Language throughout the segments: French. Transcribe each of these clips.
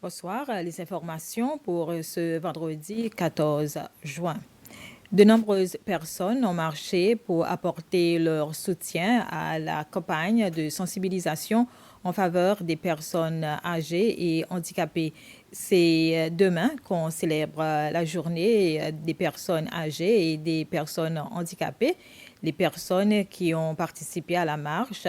Bonsoir, les informations pour ce vendredi 14 juin. De nombreuses personnes ont marché pour apporter leur soutien à la campagne de sensibilisation en faveur des personnes âgées et handicapées. C'est demain qu'on célèbre la journée des personnes âgées et des personnes handicapées. Les personnes qui ont participé à la marche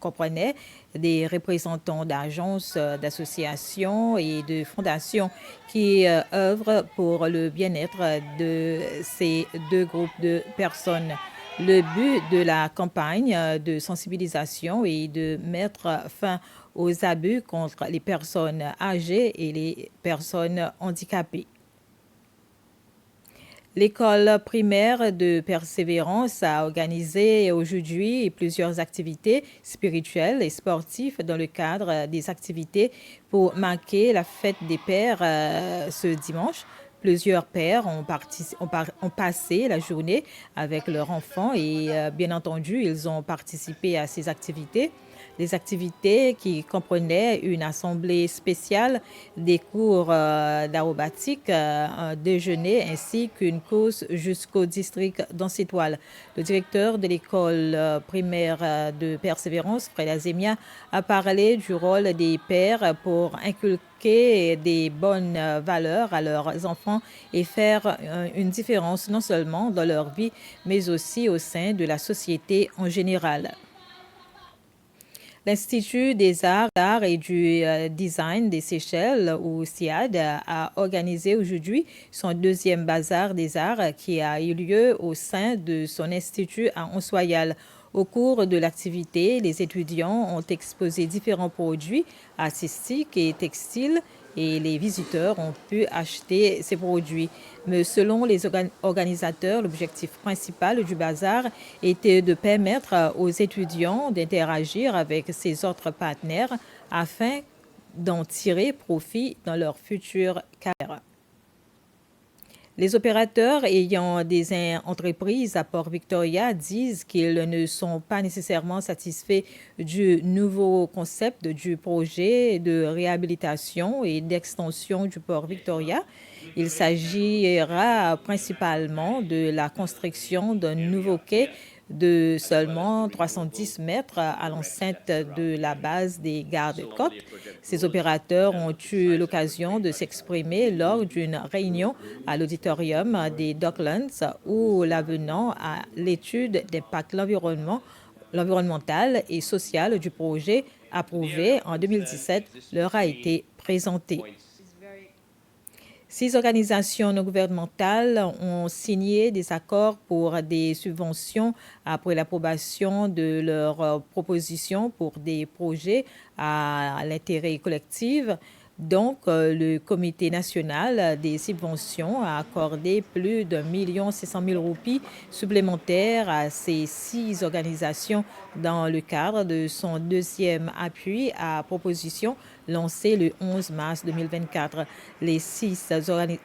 comprenaient des représentants d'agences, d'associations et de fondations qui œuvrent pour le bien-être de ces deux groupes de personnes. Le but de la campagne de sensibilisation est de mettre fin aux abus contre les personnes âgées et les personnes handicapées. L'école primaire de Persévérance a organisé aujourd'hui plusieurs activités spirituelles et sportives dans le cadre des activités pour marquer la fête des pères ce dimanche. Plusieurs pères ont passé la journée avec leurs enfants et bien entendu, ils ont participé à ces activités. Les activités qui comprenaient une assemblée spéciale, des cours d'aérobatique, un déjeuner ainsi qu'une course jusqu'au district d'Ancetoile. Le directeur de l'école primaire de Persévérance, Fred Azemia, a parlé du rôle des pères pour inculquer des bonnes valeurs à leurs enfants et faire une différence non seulement dans leur vie, mais aussi au sein de la société en général. L'Institut des arts et du design des Seychelles, ou SIAD, a organisé aujourd'hui son deuxième bazar des arts qui a eu lieu au sein de son institut à Onsoyal. Au cours de l'activité, les étudiants ont exposé différents produits artistiques et textiles et les visiteurs ont pu acheter ces produits. Mais selon les organisateurs, l'objectif principal du bazar était de permettre aux étudiants d'interagir avec ces autres partenaires afin d'en tirer profit dans leur future carrière. Les opérateurs ayant des entreprises à Port-Victoria disent qu'ils ne sont pas nécessairement satisfaits du nouveau concept du projet de réhabilitation et d'extension du Port-Victoria. Il s'agira principalement de la construction d'un nouveau quai de seulement 310 mètres à l'enceinte de la base des gardes-côtes. Ces opérateurs ont eu l'occasion de s'exprimer lors d'une réunion à l'auditorium des Docklands où l'avenant à l'étude d'impact environnemental et social du projet approuvé en 2017 leur a été présenté. 6 organisations non gouvernementales ont signé des accords pour des subventions après l'approbation de leurs propositions pour des projets à l'intérêt collectif. Donc, le Comité national des subventions a accordé plus d'1,6 million de roupies supplémentaires à ces 6 organisations dans le cadre de son deuxième appui à proposition lancé le 11 mars 2024. Les 6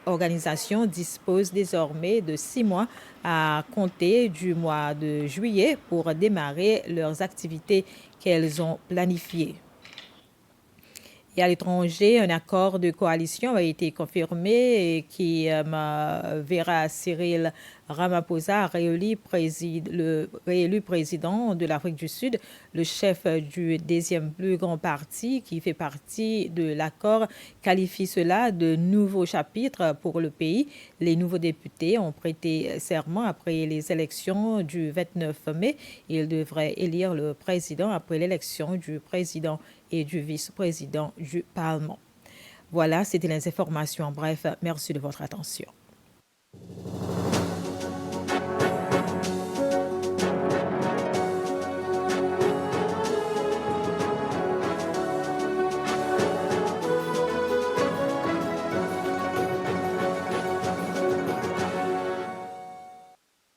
organisations disposent désormais de 6 mois à compter du mois de juillet pour démarrer leurs activités qu'elles ont planifiées. Et à l'étranger, un accord de coalition a été confirmé et qui verra Cyril Ramaphosa réélu président de l'Afrique du Sud. Le chef du deuxième plus grand parti qui fait partie de l'accord qualifie cela de nouveau chapitre pour le pays. Les nouveaux députés ont prêté serment après les élections du 29 mai. Ils devraient élire le président après l'élection du président et du vice-président du Parlement. Voilà, c'était les informations en bref. Merci de votre attention.